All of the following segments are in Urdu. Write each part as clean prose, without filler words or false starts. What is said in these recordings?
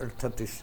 38,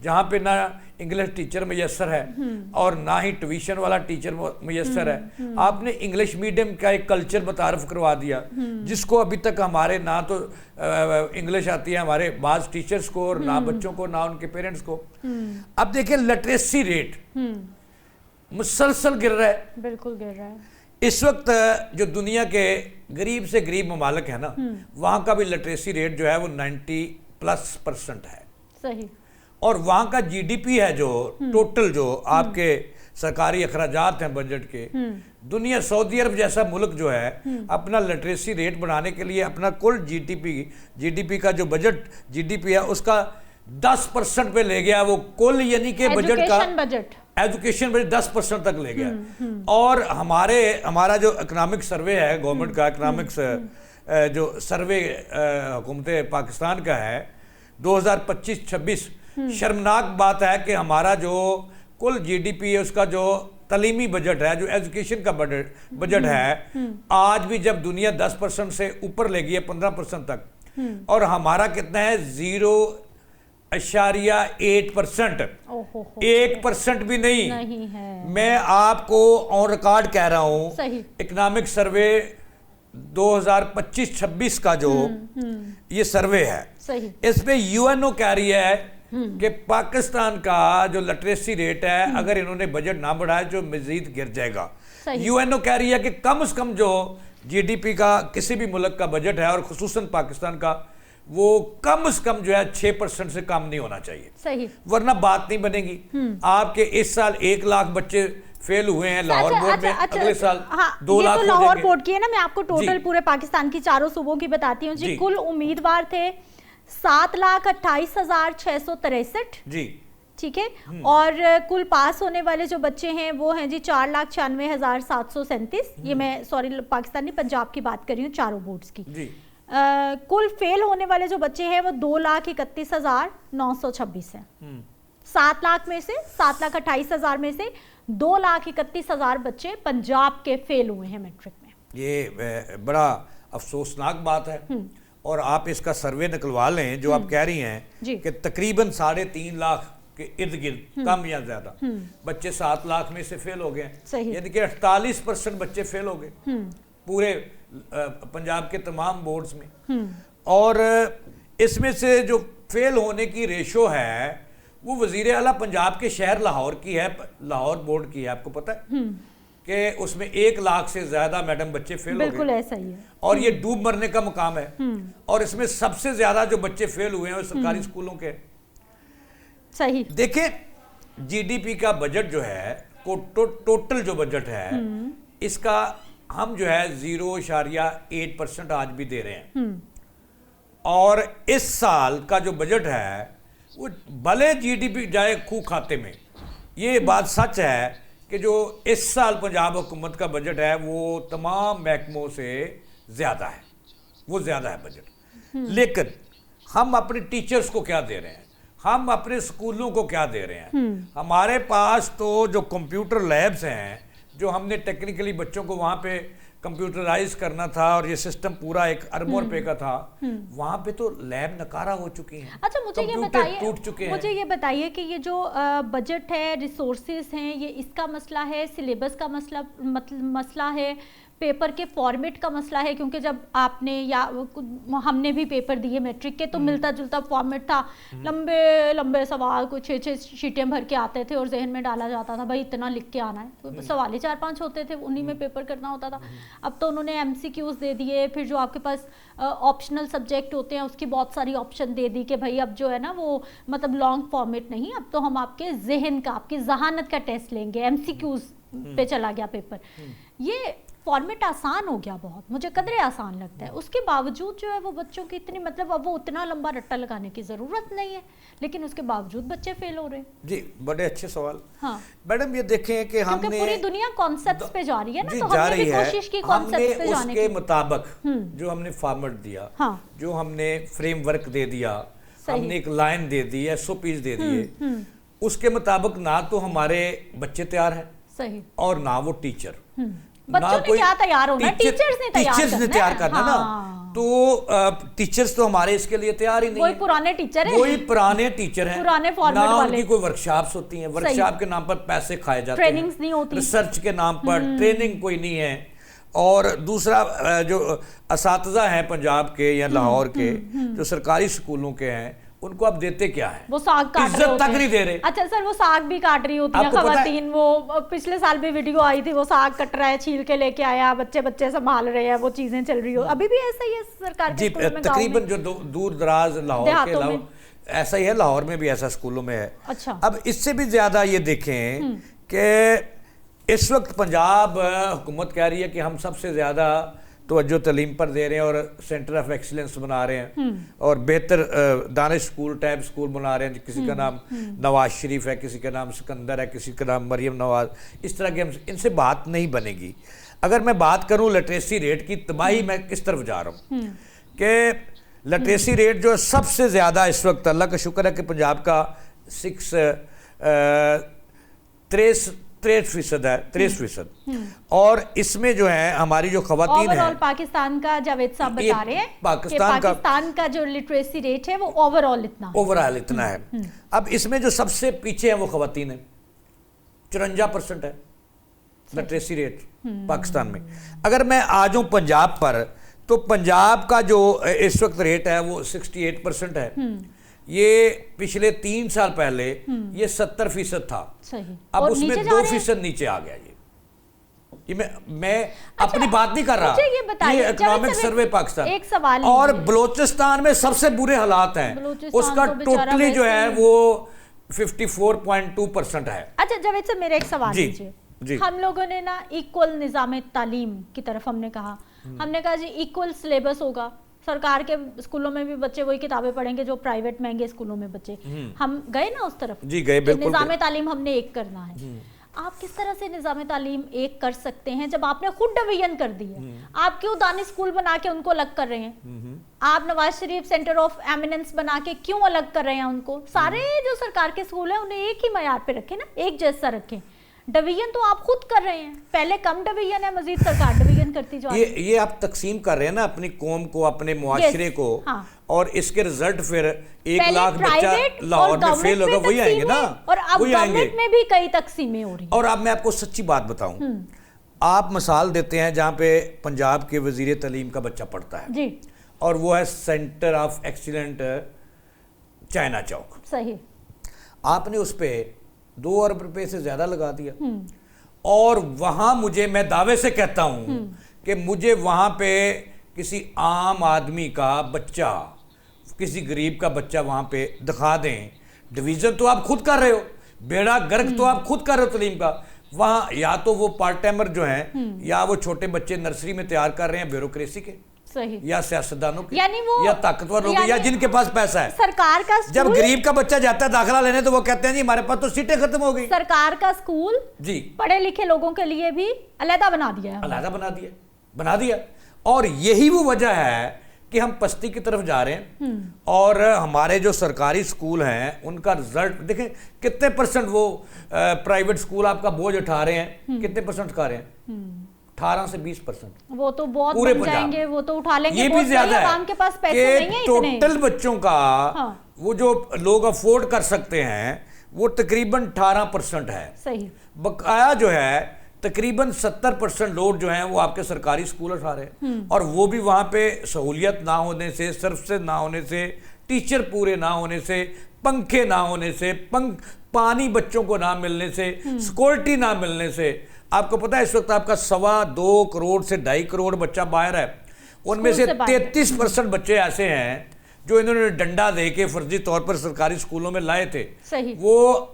جہاں پہ نہ انگلش ٹیچر میسر ہے اور نہ ہی ٹیوشن والا ٹیچر میسر ہے. آپ نے انگلش میڈیم کا ایک کلچر متعارف کروا دیا جس کو ابھی تک ہمارے نہ تو انگلش آتی ہے ہمارے بعض ٹیچرز کو اور نہ بچوں کو نہ ان کے پیرنٹس کو. اب دیکھیں لٹریسی ریٹ مسلسل گر رہا ہے, بالکل گر رہا ہے. اس وقت جو دنیا کے غریب سے غریب ممالک ہیں نا وہاں کا بھی لٹریسی ریٹ جو ہے وہ 90+% ہے. صحیح. اور وہاں کا جی ڈی پی ہے جو ٹوٹل جو آپ کے سرکاری اخراجات ہیں بجٹ کے, دنیا سعودی عرب جیسا ملک جو ہے اپنا لٹریسی ریٹ بڑھانے کے لیے اپنا کل جی ڈی پی کا جو بجٹ جی ڈی پی ہے اس کا 10% پہ لے گیا, وہ کل یعنی کہ بجٹ کا ایجوکیشن بجٹ 10% تک لے گیا. اور ہمارا جو اکنامک سروے ہے گورنمنٹ کا اکنامکس جو سروے حکومت پاکستان کا ہے 2025-26, شرمناک بات ہے کہ ہمارا جو کل جی ڈی پی ہے اس کا جو تعلیمی بجٹ ہے جو ایجوکیشن کا بجٹ ہے آج بھی جب دنیا 10% سے اوپر لے گئی ہے 15% تک اور ہمارا کتنا ہے 0.8%, 1% بھی نہیں ہے. میں آپ کو آن ریکارڈ کہہ رہا ہوں اکنامک سروے 2025-26 کا جو یہ سروے ہے اس پہ یو این او کہہ رہی ہے کہ پاکستان کا جو لٹریسی ریٹ ہے اگر انہوں نے بجٹ نہ بڑھائے جو مزید گر جائے گا. یو این او کہہ رہی ہے کہ کم از کم جو جی ڈی پی کا کسی بھی ملک کا بجٹ ہے اور خصوصاً پاکستان کا وہ کم از کم جو ہے 6% سے کم نہیں ہونا چاہیے, ورنہ بات نہیں بنے گی. آپ کے اس سال 1 لاکھ بچے فیل ہوئے ہیں لاہور بورڈ میں, اگلے سال 2 لاکھ ہو جائیں گے. لاہور بورڈ کی ہے نا, میں آپ کو ٹوٹل پورے پاکستان کی چاروں صوبوں کی بتاتی ہوں جی. کل امیدوار تھے 7,28,663 جی, ٹھیک ہے, اور کل پاس ہونے والے جو بچے ہیں وہ ہیں جی 4,96,737. یہ میں سوری پاکستانی پنجاب کی بات کر رہی ہوں چاروں بورڈز کی. کل فیل ہونے والے جو بچے ہیں وہ 2,31,926 ہیں. 7 لاکھ میں سے 7,28,000 میں سے 2,31,000 بچے پنجاب کے فیل ہوئے ہیں میٹرک میں. یہ بڑا افسوسناک بات ہے. اور آپ اس کا سروے نکلوا لیں جو آپ کہہ رہی ہیں کہ تقریباً 3.5 لاکھ کے ارد گرد کم یا زیادہ بچے 7 لاکھ میں سے فیل ہو گئے, یعنی کہ 48% بچے فیل ہو گئے پورے پنجاب کے تمام بورڈز میں. اور اس میں سے جو فیل ہونے کی ریشو ہے وہ وزیر اعلیٰ پنجاب کے شہر لاہور کی ہے, لاہور بورڈ کی ہے. آپ کو پتہ ہے کہ اس میں 1 لاکھ سے زیادہ میڈم بچے فیل ہو گئے. بالکل ایسا ہی ہے. اور یہ ڈوب مرنے کا مقام ہے. اور اس میں سب سے زیادہ جو بچے فیل ہوئے ہیں وہ سرکاری اسکولوں کے. صحیح. دیکھیں جی ڈی پی کا بجٹ جو ہے ٹوٹل جو بجٹ ہے اس کا ہم جو ہے 0.8% آج بھی دے رہے ہیں. اور اس سال کا جو بجٹ ہے وہ بھلے جی ڈی پی جائے خو کھاتے میں, یہ بات سچ ہے کہ جو اس سال پنجاب حکومت کا بجٹ ہے وہ تمام محکموں سے زیادہ ہے, وہ زیادہ ہے بجٹ. لیکن ہم اپنے ٹیچرز کو کیا دے رہے ہیں, ہم اپنے سکولوں کو کیا دے رہے ہیں. ہمارے پاس تو جو کمپیوٹر لیبز ہیں جو ہم نے ٹیکنیکلی بچوں کو وہاں پہ کمپیوٹرائز کرنا تھا اور یہ سسٹم پورا 1 ارب روپے کا تھا, وہاں پہ تو لیب نکارہ ہو چکی ہیں. اچھا مجھے یہ بتائیے کہ یہ جو بجٹ ہے ریسورسز ہیں یہ اس کا مسئلہ ہے, سلیبس کا مسئلہ ہے, پیپر کے فارمیٹ کا مسئلہ ہے, کیونکہ جب آپ نے یا ہم نے بھی پیپر دیے میٹرک کے تو ملتا جلتا فارمیٹ تھا, لمبے لمبے سوال کو 6 شیٹیں بھر کے آتے تھے اور ذہن میں ڈالا جاتا تھا بھائی اتنا لکھ کے آنا ہے, سوال ہی 4-5 ہوتے تھے, انہی میں پیپر کرنا ہوتا تھا. اب تو انہوں نے ایم سی کیوز دے دیے, پھر جو آپ کے پاس آپشنل سبجیکٹ ہوتے ہیں اس کی بہت ساری آپشن دے دی کہ بھائی اب جو ہے نا وہ مطلب لانگ فارمیٹ نہیں, اب تو ہم آپ کے ذہن کا آپ کی ذہانت کا ٹیسٹ لیں گے, ایم سی کیوز پہ چلا گیا پیپر. یہ فارمیٹ آسان ہو گیا بہت, مجھے قدرے آسان لگتا ہے. اس کے باوجود جو ہے وہ بچوں کی اتنی مطلب اب وہ اتنا لمبا رٹا لگانے کی ضرورت نہیں ہے, لیکن اس کے باوجود بچے فیل ہو رہے ہیں. جی بڑے اچھے سوال. ہاں میڈم یہ دیکھیں کہ ہم نے پوری دنیا کانسیپٹس پہ جا رہی ہے نا, تو ہم نے بھی کوشش کی کانسیپٹس پہ جانے کی. اس کے مطابق جو ہم نے فارمیٹ دیا, جو ہم نے فریم ورک دے دیا, ہم نے ایک لائن دے دی, ایس او پیز دے دیے, اس کے مطابق نہ تو ہمارے بچے تیار ہیں اور نہ وہ ٹیچر. بچوں نے کیا تیار ہونا, ٹیچرز نے تیار کرنا نا. تو ٹیچرز تو ہمارے اس کے لیے تیار ہی نہیں وہی پرانے ٹیچر ہیں، وہی پرانے ٹیچر ہیں، پرانے فارمیٹ نہ ان والے، کی کوئی ورکشاپس ہوتی ہیں، ورکشاپ کے نام پر پیسے کھائے جاتے ہیں، ٹریننگز نہیں ہوتی، ریسرچ کے نام پر ٹریننگ کوئی نہیں ہے. اور دوسرا جو اساتذہ ہیں پنجاب کے یا لاہور کے جو سرکاری اسکولوں کے ہیں ان کو آپ دیتے کیا ہیں؟ وہ ساگ کاٹ رہے عزت تک نہیں دے رہے. اچھا سر، وہ ساگ بھی کاٹ رہی ہوتی ہیں خواتین، وہ پچھلے سال بھی ویڈیو آئی تھی، وہ ساگ کٹ رہا ہے، چھیل کے لے کے آیا، بچے سنبھال رہے ہیں، وہ چیزیں چل رہی ہو. ابھی بھی ایسا ہی ہے سرکار کے اسکولوں میں؟ تقریباً جو دور دراز لاہور کے علاوہ ایسا ہی ہے، لاہور میں بھی ایسا اسکولوں میں ہے. اچھا، اب اس سے بھی زیادہ یہ دیکھیں کہ اس وقت پنجاب حکومت کہہ رہی ہے کہ ہم سب سے زیادہ توجہ تعلیم پر دے رہے ہیں اور سینٹر آف ایکسیلنس بنا رہے ہیں اور بہتر دانش اسکول ٹائپ اسکول بنا رہے ہیں. کسی کا نام نواز شریف ہے، کسی کا نام سکندر ہے، کسی کا نام مریم نواز. اس طرح کے ان سے بات نہیں بنے گی. اگر میں بات کروں لٹریسی ریٹ کی تباہی میں کس طرف جا رہا ہوں کہ لٹریسی ریٹ جو سب سے زیادہ اس وقت اللہ کا شکر ہے کہ پنجاب کا 63% ہے، 63%. اور اس میں جو ہے ہماری جو خواتین ہیں، پاکستان کا جاوید صاحب بتا رہے ہیں کہ پاکستان کا جو لٹریسی ریٹ ہے وہ اوورآل اتنا ہے. اب اس میں جو سب سے پیچھے ہیں وہ خواتین ہیں، 54% ہے لٹریسی ریٹ پاکستان میں. اگر میں آ جاؤں پنجاب پر تو پنجاب کا جو اس وقت ریٹ ہے وہ 68% ہے. یہ پچھلے 3 سال پہلے یہ 70% تھا. اب اس میں 2% نیچے آ گیا. یہ میں اپنی بات نہیں کر رہا، یہ اکنامک سروے پاکستان. اور بلوچستان میں سب سے برے حالات ہیں، اس کا ٹوٹلی جو ہے وہ 54.2% ہے. اچھا جاوید صاحب میرے ایک سوال دیجیے. ہم لوگوں نے نا ایکول نظام تعلیم کی طرف ہم نے کہا جی ایکول سلیبس ہوگا، سرکار کے اسکولوں میں بھی بچے وہی کتابیں پڑھیں گے جو پرائیویٹ مہنگے اسکولوں میں بچے. ہم گئے نا اس طرف، جی گئے، بالکل. نظام تعلیم ہم نے ایک کرنا ہے. آپ کس طرح سے نظام تعلیم ایک کر سکتے ہیں جب آپ نے خود ڈویژن کر دی ہے؟ آپ کیوں دانش اسکول بنا کے ان کو الگ کر رہے ہیں؟ آپ Nawaz Sharif centre of eminence بنا کے کیوں الگ کر رہے ہیں ان کو؟ سارے جو سرکار کے اسکول ہیں انہیں ایک ہی معیار پہ رکھیں نا، ایک جیسا رکھیں. ڈویژن تو آپ خود کر رہے ہیں، پہلے کم ڈویژن ہے، مزید سرکار ڈویژن کرتی جا رہی ہے. یہ آپ تقسیم کر رہے ہیں نا اپنی قوم کو، اپنے معاشرے کو، اور اس کے رزلٹ پھر 1 لاکھ بچہ لاہور میں فیل ہوگا، وہی آئیں گے نا. اور اب گورنمنٹ میں بھی کئی تقسیمیں ہو رہی ہیں. اور اب میں آپ کو سچی بات بتاؤں، آپ مثال دیتے ہیں جہاں پہ پنجاب کے وزیر تعلیم کا بچہ پڑھتا ہے اور وہ ہے سینٹر آف ایکسیلنٹ چائنا چوک. صحیح. آپ نے اس پہ 2 ارب روپے سے زیادہ لگا دیا. اور وہاں میں دعوے سے کہتا ہوں کہ مجھے وہاں پہ کسی عام آدمی کا بچہ، کسی غریب کا بچہ وہاں پہ دکھا دیں. ڈویژن تو آپ خود کر رہے ہو، بیڑا گرک تو آپ خود کر رہے ہو تعلیم کا. وہاں یا تو وہ پارٹ ٹائمر جو ہیں یا وہ چھوٹے بچے نرسری میں تیار کر رہے ہیں بیوروکریسی کے، یا سیاستدانوں کے، یا طاقتور لوگ، یا جن کے پاس پیسہ ہے. سرکار کا جب غریب کا بچہ جاتا ہے داخلہ لینے تو وہ کہتے ہیں جی ہمارے پاس تو سیٹیں ختم ہو گئی. سرکار کا اسکول جی پڑھے لکھے لوگوں کے لیے بھی علیحدہ بنا دیا. اور یہی وہ وجہ ہے کہ ہم پستی کی طرف جا رہے ہیں. اور ہمارے جو سرکاری اسکول ہیں ان کا رزلٹ دیکھیں کتنے % وہ پرائیویٹ اسکول آپ کا بوجھ اٹھا رہے ہیں، کتنے % اٹھا رہے ہیں؟ 18 سے 20%. وہ تو بہت بن جائیں گے، وہ تو اٹھا لیں گے. یہ بھی زیادہ ہے عوام کے پاس پیسے نہیں ہیں اتنے. ٹوٹل بچوں کا وہ جو لوگ افورڈ کر سکتے ہیں وہ تقریباً 18% ہے. صحیح. بقایا جو ہے تقریباً 70% لوڈ جو ہیں وہ آپ کے سرکاری اسکول اٹھا رہے ہیں. اور وہ بھی وہاں پہ سہولیت نہ ہونے سے، سروسز نہ ہونے سے، ٹیچر پورے نہ ہونے سے، پنکھے نہ ہونے سے، پانی بچوں کو نہ ملنے سے، سیکورٹی نہ ملنے سے. آپ کو پتہ ہے اس وقت آپ کا 2.25 کروڑ سے 2.5 کروڑ بچہ باہر ہے. ان میں سے 33% بچے ایسے ہیں جو انہوں نے ڈنڈا دے کے فرضی طور پر سرکاری اسکولوں میں لائے تھے. وہ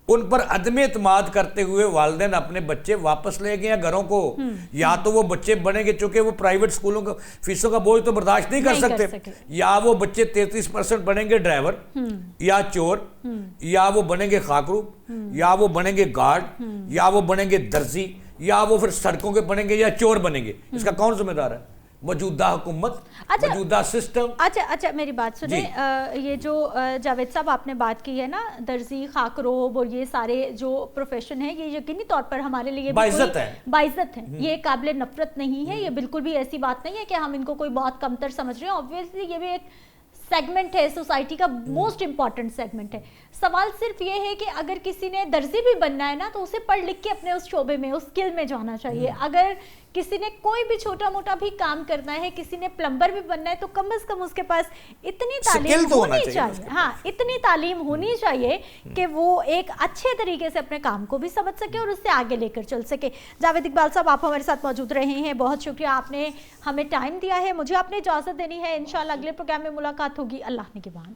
ان پر عدم اعتماد کرتے ہوئے والدین اپنے بچے واپس لے گئے ہیں گھروں کو. یا تو وہ بچے بنے گے چونکہ وہ پرائیویٹ اسکولوں کا فیسوں کا بوجھ تو برداشت نہیں کر سکتے، یا وہ بچے 33% بنیں گے ڈرائیور یا چور، یا وہ بنیں گے خاکروب، یا وہ بنیں گے گارڈ، یا وہ بنیں گے درزی، یا وہ پھر سڑکوں کے بنیں گے یا چور بنیں گے. اس کا کون ذمہ دار ہے؟ موجودہ حکومت، موجودہ سسٹم. اچھا میری بات سنیں, یہ جو جاوید صاحب آپ نے بات کی ہے نا, درزی, خاکروب اور یہ سارے جو پروفیشن ہیں, یہ یقینی طور پر ہمارے لیے باعزت ہے, یہ قابل نفرت نہیں ہے, یہ بالکل بھی ایسی بات نہیں ہے کہ ہم ان کو کوئی بہت کمتر سمجھ رہے ہیں. آبویسلی یہ بھی ایک سیگمنٹ ہے, سوسائٹی کا موسٹ امپورٹنٹ سیگمنٹ ہے. سوال صرف یہ ہے کہ اگر کسی نے درزی بھی بننا ہے نا تو اسے پڑھ لکھ کے اپنے اس شعبے میں, اس اسکل میں جانا چاہیے. اگر کسی نے کوئی بھی چھوٹا موٹا بھی کام کرنا ہے, کسی نے پلمبر بھی بننا ہے, تو کم از کم اس کے پاس اتنی تعلیم ہونی چاہیے, ہاں اتنی تعلیم ہونی چاہیے کہ وہ ایک اچھے طریقے سے اپنے کام کو بھی سمجھ سکے اور اس سے آگے لے کر چل سکے. جاوید اقبال صاحب, آپ ہمارے ساتھ موجود رہے ہیں, بہت شکریہ, آپ نے ہمیں ٹائم دیا ہے. مجھے آپ نے اجازت دینی ہے, انشاءاللہ اگلے پروگرام میں ملاقات ہوگی. اللہ نگہبان.